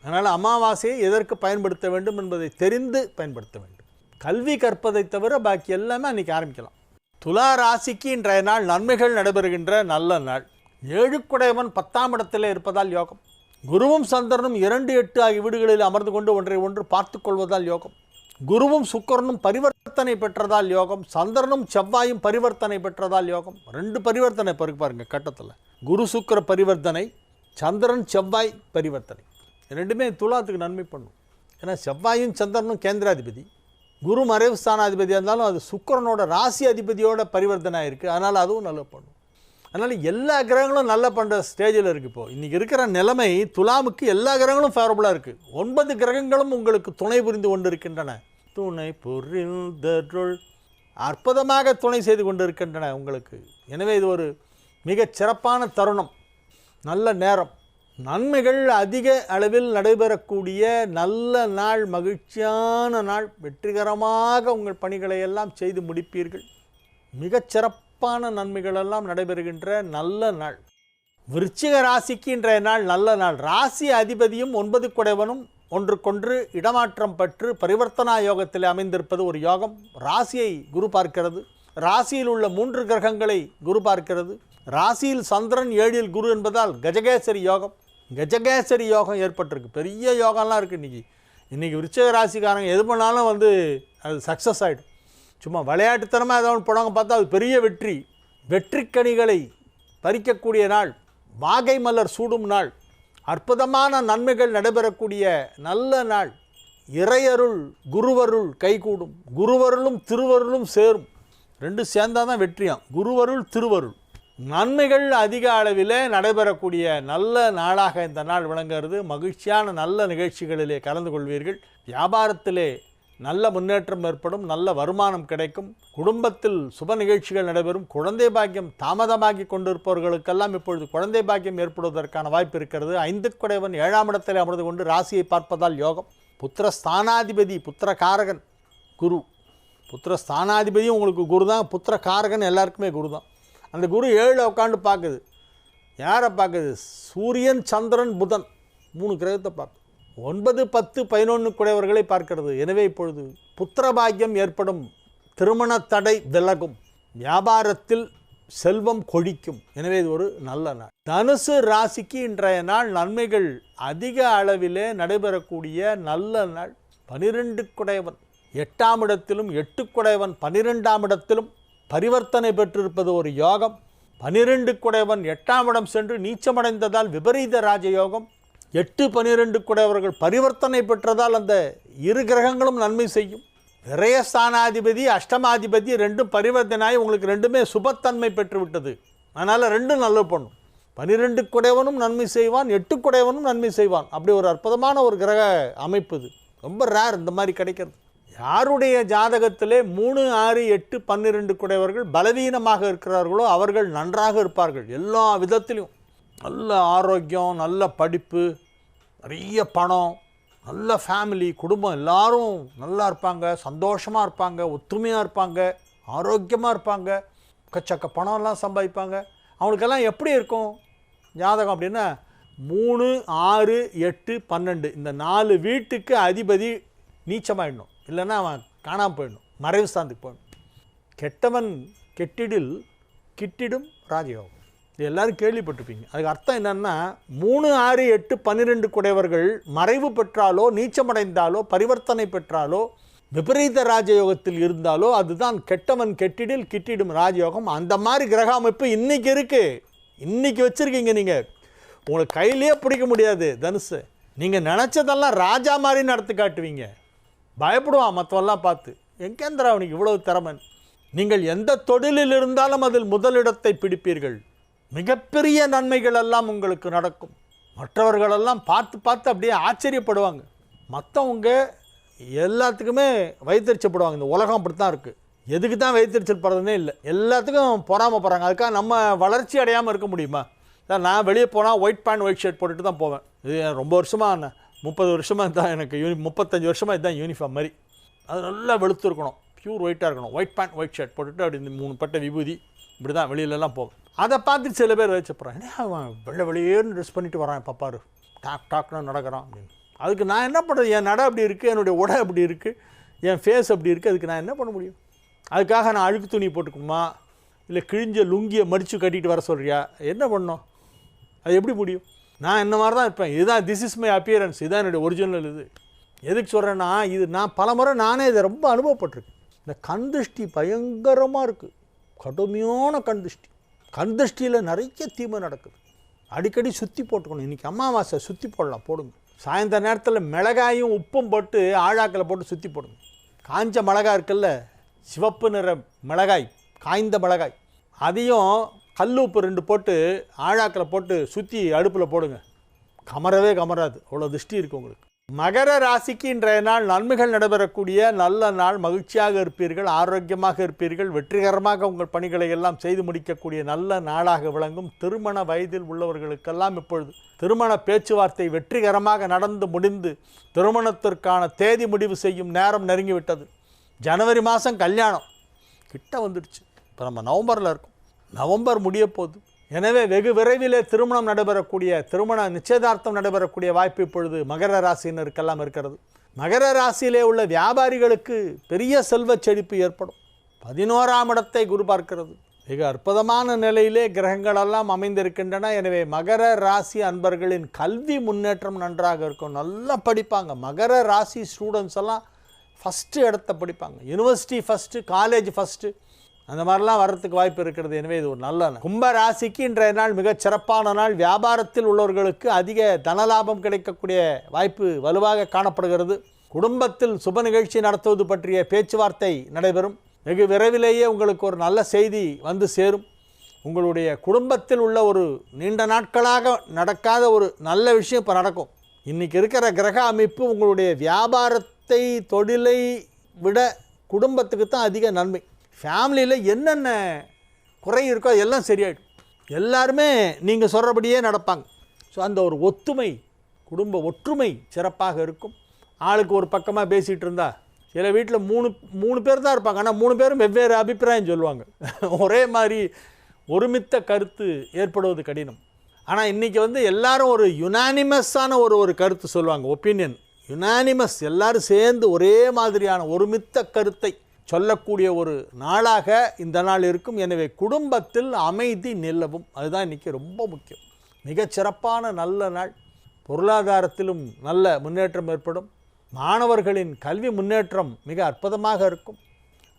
அதனால் அமாவாசையை எதற்கு பயன்படுத்த வேண்டும் என்பதை தெரிந்து பயன்படுத்த வேண்டும். கல்வி கற்பதை தவிர பாக்கி எல்லாமே அன்றைக்கி ஆரம்பிக்கலாம். துலா ராசிக்கு இன்றைய நாள் நன்மைகள் நடைபெறுகின்ற நல்ல நாள். 7 குடையவன் 10ஆம் இடத்திலே இருப்பதால் யோகம். குருவும் சந்திரனும் 2, 8 ஆகிய வீடுகளில் அமர்ந்து கொண்டு ஒன்றை ஒன்று பார்த்து கொள்வதால் யோகம். குருவும் சுக்கிரனும் பரிவர்த்தனை பெற்றதால் யோகம். சந்திரனும் செவ்வாயும் பரிவர்த்தனை பெற்றதால் யோகம். 2 பரிவர்த்தனை பாருங்க கட்டத்தில். குரு சுக்கிர பரிவர்த்தனை, சந்திரன் செவ்வாய் பரிவர்த்தனை. ரெண்டுமே துலாத்துக்கு நன்மை பண்ணும். ஏன்னா செவ்வாயும் சந்திரனும் கேந்திராதிபதி, குரு மறைவு ஸ்தானாதிபதியாக இருந்தாலும் அது சுக்கிரனோட ராசி அதிபதியோட பரிவர்த்தனை ஆகிருக்கு. அதனால் அதுவும் நல்லா பண்ணும். அதனால் எல்லா கிரகங்களும் நல்லா பண்ணுற ஸ்டேஜில் இருக்குது. இப்போது இன்றைக்கி இருக்கிற நிலைமை துலாமுக்கு எல்லா கிரகங்களும் ஃபேவரபுளாக இருக்குது. 9 கிரகங்களும் உங்களுக்கு துணை புரிந்து கொண்டு இருக்கின்றன. துணை புரிந்தருள் அற்புதமாக துணை செய்து கொண்டு இருக்கின்றன உங்களுக்கு. எனவே இது ஒரு மிகச் சிறப்பான தருணம், நல்ல நேரம். நன்மைகள் அதிக அளவில் நடைபெறக்கூடிய நல்ல நாள், மகிழ்ச்சியான நாள். வெற்றிகரமாக உங்கள் பணிகளை எல்லாம் செய்து முடிப்பீர்கள். மிகச் சிறப்பான நன்மைகள் எல்லாம் நடைபெறுகின்ற நல்ல நாள். விருச்சிக ராசிக்கு இன்றைய நாள் நல்ல நாள். ராசி அதிபதியும் 9 குடைவனும் ஒன்றுக்கொன்று இடமாற்றம் பெற்று பரிவர்த்தனா யோகத்தில் அமைந்திருப்பது ஒரு யோகம். ராசியை குரு பார்க்கிறது. ராசியில் உள்ள 3 கிரகங்களை குரு பார்க்கிறது. ராசியில் சந்திரன், 7இல் குரு என்பதால் கஜகேசரி யோகம். கஜகேசரி யோகம் ஏற்பட்டிருக்கு. பெரிய யோகம்லாம் இருக்குது. இன்றைக்கி விருச்சிக ராசிக்காரங்க எது பண்ணாலும் அது சக்ஸஸ் ஆகிடும். சும்மா விளையாட்டுத்தனமாக ஏதாவது போனாங்க பார்த்தா அது பெரிய வெற்றி. வெற்றிக்கனிகளை பறிக்கக்கூடிய நாள், வாகை மலர் சூடும் நாள், அற்புதமான நன்மைகள் நடைபெறக்கூடிய நல்ல நாள். இறையருள் குருவருள் கைகூடும். குருவருளும் திருவருளும் சேரும். 2 சேர்ந்தால் தான் வெற்றியாம். குருவருள் திருவருள். நன்மைகள் அதிக அளவில் நடைபெறக்கூடிய நல்ல நாளாக இந்த நாள் விளங்குகிறது. மகிழ்ச்சியான நல்ல நிகழ்ச்சிகளிலே கலந்து கொள்வீர்கள். வியாபாரத்திலே நல்ல முன்னேற்றம் ஏற்படும். நல்ல வருமானம் கிடைக்கும். குடும்பத்தில் சுப நிகழ்ச்சிகள் நடைபெறும். குழந்தை பாக்கியம் தாமதமாகி கொண்டிருப்பவர்களுக்கெல்லாம் இப்பொழுது குழந்தை பாக்கியம் ஏற்படுவதற்கான வாய்ப்பு இருக்கிறது. 5 குடைவன் 7ஆம் இடத்தில் அமர்ந்து கொண்டு ராசியை பார்ப்பதால் யோகம். புத்திர ஸ்தானாதிபதி, புத்திர காரகன் குரு. புத்திர ஸ்தானாதிபதியும் உங்களுக்கு குரு தான். புத்திர காரகன் எல்லாருக்குமே குரு தான். அந்த குரு 7 உட்காந்து பார்க்குது. யாரை பார்க்குது? சூரியன், சந்திரன், புதன் 3 கிரகத்தை பார்க்குது. 9, 10, 11 குடையவர்களை பார்க்கிறது. எனவே இப்பொழுது புத்திர பாக்கியம் ஏற்படும். திருமண தடை விலகும். வியாபாரத்தில் செல்வம் கொழிக்கும். எனவே இது ஒரு நல்ல நாள். தனுசு ராசிக்கு இன்றைய நாள் நன்மைகள் அதிக அளவிலே நடைபெறக்கூடிய நல்ல நாள். 12 குடையவன் 8ஆம் இடத்திலும் 8 குடையவன் 12ஆம் இடத்திலும் பரிவர்த்தனை பெற்றிருப்பது ஒரு யோகம். 12 குடையவன் 8ஆம் இடம் சென்று நீச்சமடைந்ததால் விபரீத ராஜயோகம். 8, 12 குடையவர்கள் பரிவர்த்தனை பெற்றதால் அந்த 2 கிரகங்களும் நன்மை செய்யும். விரயஸ்தானாதிபதி, அஷ்டமாதிபதி 2 பரிவர்த்தனாய் உங்களுக்கு 2மே சுபத்தன்மை பெற்றுவிட்டது. அதனால் 2 நல்லது பண்ணும். 12 குடையவனும் நன்மை செய்வான், 8 குடையவனும் நன்மை செய்வான். அப்படி ஒரு அற்புதமான ஒரு கிரக அமைப்பு இது. ரொம்ப ரேர் இந்த மாதிரி கிடைக்கிறது. யாருடைய ஜாதகத்திலே 3, 6, 8, 12 குடையவர்கள் பலவீனமாக இருக்கிறார்களோ அவர்கள் நன்றாக இருப்பார்கள். எல்லா விதத்திலும் நல்ல ஆரோக்கியம், நல்ல படிப்பு, நிறைய பணம், நல்ல ஃபேமிலி, குடும்பம் எல்லாரும் நல்லா இருப்பாங்க, சந்தோஷமாக இருப்பாங்க, ஒத்துமையாக இருப்பாங்க, ஆரோக்கியமாக இருப்பாங்க, கச்சக்க பணம்லாம் சம்பாதிப்பாங்க. அவங்களுக்கெல்லாம் எப்படி இருக்கும் ஜாதகம் அப்படின்னா 3, 6, 8, 12 இந்த 4 வீட்டுக்கு அதிபதி நீச்சமாயிடணும். இல்லைன்னா அவன் காணாமல் போயிடணும், மறைவு ஸ்தானத்துக்கு போயிடணும். கெட்டவன் கெட்டிடில் கிட்டிடும் ராஜயோகம். இது எல்லோரும் கேள்விப்பட்டிருப்பீங்க. அதுக்கு அர்த்தம் என்னென்னா 3, 6, 8, 12 குடையவர்கள் மறைவு பெற்றாலோ, நீச்சமடைந்தாலோ, பரிவர்த்தனை பெற்றாலோ, விபரீத ராஜயோகத்தில் இருந்தாலோ அதுதான் கெட்டவன் கெட்டிடில் கிட்டிடும் ராஜயோகம். அந்த மாதிரி கிரக அமைப்பு இன்றைக்கி இருக்குது. இன்றைக்கி வச்சுருக்கீங்க. நீங்கள் உங்களுக்கு கையிலேயே பிடிக்க முடியாது தனுசு. நீங்கள் நினச்சதெல்லாம் ராஜா மாதிரி நடத்தி காட்டுவீங்க. பயப்படுவான் மற்றவெல்லாம் பார்த்து. எங்கேந்திரா அவனுக்கு இவ்வளவு திறமை. நீங்கள் எந்த தொழிலில் இருந்தாலும் அதில் முதலிடத்தை பிடிப்பீர்கள். மிகப்பெரிய நன்மைகள் எல்லாம் உங்களுக்கு நடக்கும். மற்றவர்களெல்லாம் பார்த்து பார்த்து அப்படியே ஆச்சரியப்படுவாங்க. மற்றவங்க எல்லாத்துக்குமே வயிற்றுச்சப்படுவாங்க. இந்த உலகம் அப்படி தான் இருக்குது. எதுக்கு தான் வயிற்றுச்சல் படுறதுனே இல்லை. எல்லாத்துக்கும் பொறாமப்படுறாங்க. அதுக்காக நம்ம வளர்ச்சி அடையாமல் இருக்க முடியுமா? நான் வெளியே போனால் ஒயிட் பேண்ட் ஒயிட் ஷர்ட் போட்டுட்டு தான் போவேன். இது ரொம்ப வருஷமாக 30 வருஷமாக தான் எனக்கு 35 வருஷமாக இதுதான் யூனிஃபார்ம் மாதிரி. அது நல்லா வெளுத்து இருக்கணும், ப்யூர் ஒயிட்டாக இருக்கணும். ஒயிட் பேண்ட் ஒயிட் ஷர்ட் போட்டுட்டு அப்படி இந்த 3 பட்டை விபூதி இப்படி தான் வெளியிலலாம் போவேன். அதை பார்த்துட்டு சில பேர் வச்சுப்படுறான். அவன் வெளியேன்னு ட்ரெஸ் பண்ணிட்டு வரான், பாப்பாரு டாக்னு நடக்கிறான் அப்படின்னு. அதுக்கு நான் என்ன பண்ணுறது? என் நடை அப்படி இருக்குது, என்னுடைய உடை அப்படி இருக்குது, என் ஃபேஸ் அப்படி இருக்குது, அதுக்கு நான் என்ன பண்ண முடியும்? அதுக்காக நான் அழுக்கு துணி போட்டுக்கணுமா, இல்லை கிழிஞ்ச லுங்கியை மடித்து கட்டிட்டு வர சொல்கிறியா? என்ன பண்ணோம்? அது எப்படி முடியும்? நான் என்ன மாதிரி தான் இருப்பேன். இதுதான் திஸ் இஸ் மை அப்பியரன்ஸ், இதுதான் என்னுடைய ஒரிஜினல். இது எதுக்கு சொல்கிறேன்னா, இது நான் பல முறை நானே இதை ரொம்ப அனுபவப்பட்டிருக்கேன். இந்த கண் திருஷ்டி பயங்கரமாக இருக்குது, கடுமையான கண் திருஷ்டி. கண் திருஷ்டியில் நிறைய தீமை நடக்குது. அடிக்கடி சுற்றி போட்டுக்கணும். இன்றைக்கி அமாவாசை சுற்றி போடலாம், போடுங்க. சாயந்தர நேரத்தில் மிளகாயும் உப்பும் போட்டு ஆழாக்கில் போட்டு சுற்றி போடுங்க. காஞ்ச மிளகாய் இருக்குல்ல, சிவப்பு நிற மிளகாய், காய்ந்த மிளகாய், அதையும் கல் உப்பு 2 போட்டு ஆழாக்கில் போட்டு சுற்றி அடுப்பில் போடுங்க. கமரவே கமராது, அவ்வளோ திருஷ்டி இருக்குது உங்களுக்கு. மகர ராசிக்கு இன்றைய நாள் நன்மைகள் நடைபெறக்கூடிய நல்ல நாள். மகிழ்ச்சியாக இருப்பீர்கள், ஆரோக்கியமாக இருப்பீர்கள், வெற்றிகரமாக உங்கள் பணிகளை எல்லாம் செய்து முடிக்கக்கூடிய நல்ல நாளாக விளங்கும். திருமண வயதில் உள்ளவர்களுக்கெல்லாம் இப்பொழுது திருமண பேச்சுவார்த்தை வெற்றிகரமாக நடந்து முடிந்து திருமணத்திற்கான தேதி முடிவு செய்யும் நேரம் நெருங்கிவிட்டது. ஜனவரி மாதம் கல்யாணம் கிட்ட வந்துடுச்சு. இப்போ நம்ம நவம்பரில் இருக்கோம், நவம்பர் முடிய போகுது. எனவே வெகு விரைவிலே திருமணம் நடைபெறக்கூடிய, திருமண நிச்சயதார்த்தம் நடைபெறக்கூடிய வாய்ப்பு இப்பொழுது மகர ராசியினருக்கெல்லாம் இருக்கிறது. மகர ராசியிலே உள்ள வியாபாரிகளுக்கு பெரிய செல்வ செழிப்பு ஏற்படும். 11ஆம் இடத்தை குரு பார்க்கிறது. மிக அற்புதமான நிலையிலே கிரகங்களெல்லாம் அமைந்திருக்கின்றன. எனவே மகர ராசி அன்பர்களின் கல்வி முன்னேற்றம் நன்றாக இருக்கும். நல்லா படிப்பாங்க. மகர ராசி ஸ்டூடெண்ட்ஸ் எல்லாம் ஃபஸ்ட்டு இடத்த படிப்பாங்க. யூனிவர்சிட்டி ஃபஸ்ட்டு, காலேஜ் ஃபஸ்ட்டு, அந்த மாதிரிலாம் வர்றதுக்கு வாய்ப்பு இருக்கிறது. எனவே இது ஒரு நல்ல நாள். கும்ப ராசிக்கு இன்றைய நாள் மிகச் சிறப்பான நாள். வியாபாரத்தில் உள்ளவர்களுக்கு அதிக தனலாபம் கிடைக்கக்கூடிய வாய்ப்பு வலுவாக காணப்படுகிறது. குடும்பத்தில் சுப நிகழ்ச்சி நடத்துவது பற்றிய பேச்சுவார்த்தை நடைபெறும். வெகு விரைவிலேயே உங்களுக்கு ஒரு நல்ல செய்தி வந்து சேரும். உங்களுடைய குடும்பத்தில் உள்ள ஒரு நீண்ட நாட்களாக நடக்காத ஒரு நல்ல விஷயம் இப்போ நடக்கும். இன்றைக்கி இருக்கிற கிரக அமைப்பு உங்களுடைய வியாபாரத்தை, தொழிலை விட குடும்பத்துக்கு தான் அதிக நன்மை. ஃபேமிலியில் என்னென்ன குறை இருக்கோ அதெல்லாம் சரியாயிடும். எல்லாருமே நீங்கள் சொல்கிறபடியே நடப்பாங்க. ஸோ அந்த ஒரு ஒத்துமை, குடும்ப ஒற்றுமை சிறப்பாக இருக்கும். ஆளுக்கு ஒரு பக்கமாக பேசிகிட்டு இருந்தா, சில வீட்டில் மூணு பேர் தான் இருப்பாங்க, ஆனால் 3 பேரும் வெவ்வேறு அபிப்பிராயம் சொல்லுவாங்க. ஒரே மாதிரி ஒருமித்த கருத்து ஏற்படுவது கடினம். ஆனால் இன்றைக்கி எல்லாரும் ஒரு யுனானிமஸான ஒரு கருத்து சொல்லுவாங்க. ஒப்பீனியன் யுனானிமஸ், எல்லோரும் சேர்ந்து ஒரே மாதிரியான ஒருமித்த கருத்தை சொல்லக்கூடிய ஒரு நாளாக இந்த நாள் இருக்கும். எனவே குடும்பத்தில் அமைதி நிலவும், அதுதான் இன்றைக்கி ரொம்ப முக்கியம். மிகச்சிறப்பான நல்ல நாள். பொருளாதாரத்திலும் நல்ல முன்னேற்றம் ஏற்படும். மாணவர்களின் கல்வி முன்னேற்றம் மிக அற்புதமாக இருக்கும்.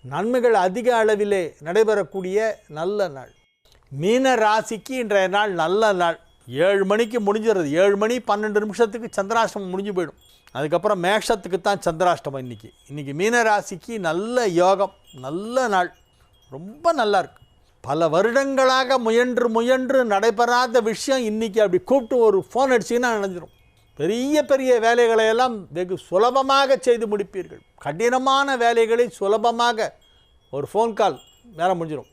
நன்மைகள் அதிக அளவிலே நடைபெறக்கூடிய நல்ல நாள். மீன ராசிக்கு இன்றைய நாள் நல்ல நாள். 7 மணிக்கு முடிஞ்சிடுறது. 7 மணி 12 நிமிஷத்துக்கு சந்திராஷ்டமம் முடிஞ்சு போயிடும். அதுக்கப்புறம் மேஷத்துக்கு தான் சந்திராஷ்டமம். இன்றைக்கி மீன ராசிக்கு நல்ல யோகம், நல்ல நாள், ரொம்ப நல்லா இருக்கு. பல வருடங்களாக முயன்று நடைபெறாத விஷயம் இன்றைக்கி அப்படி கூப்பிட்டு ஒரு ஃபோன் அடிச்சிங்கன்னா நடந்துடும். பெரிய பெரிய வேலைகளையெல்லாம் வெகு சுலபமாக செய்து முடிப்பீர்கள். கடினமான வேலைகளை சுலபமாக ஒரு ஃபோன் கால் வேலை முடிஞ்சிடும்.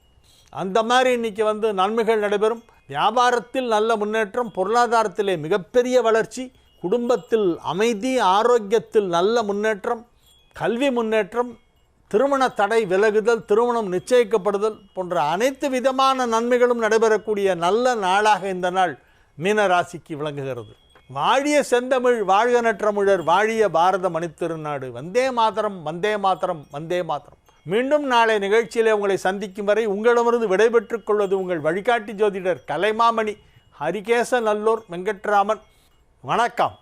அந்த மாதிரி இன்றைக்கி நன்மைகள் நடைபெறும். வியாபாரத்தில் நல்ல முன்னேற்றம், பொருளாதாரத்திலே மிகப்பெரிய வளர்ச்சி, குடும்பத்தில் அமைதி, ஆரோக்கியத்தில் நல்ல முன்னேற்றம், கல்வி முன்னேற்றம், திருமண தடை விலகுதல், திருமணம் நிச்சயிக்கப்படுதல் போன்ற அனைத்து விதமான நன்மைகளும் நடைபெறக்கூடிய நல்ல நாளாக இந்த நாள் மீன ராசிக்கு விளங்குகிறது. வாழிய செந்தமிழ், வாழ்க நற்றமிழர், வாழிய பாரத மணித்திருநாடு. வந்தே மாதரம், வந்தே மாதரம், வந்தே மாதரம். மீண்டும் நாளை நிகழ்ச்சியிலே உங்களை சந்திக்கும் வரை உங்களிடமிருந்து விடைபெற்றுக் கொள்வது உங்கள் வழிகாட்டி ஜோதிடர் கலைமாமணி ஹரிகேச நல்லூர் வெங்கட்ராமன். வணக்கம்.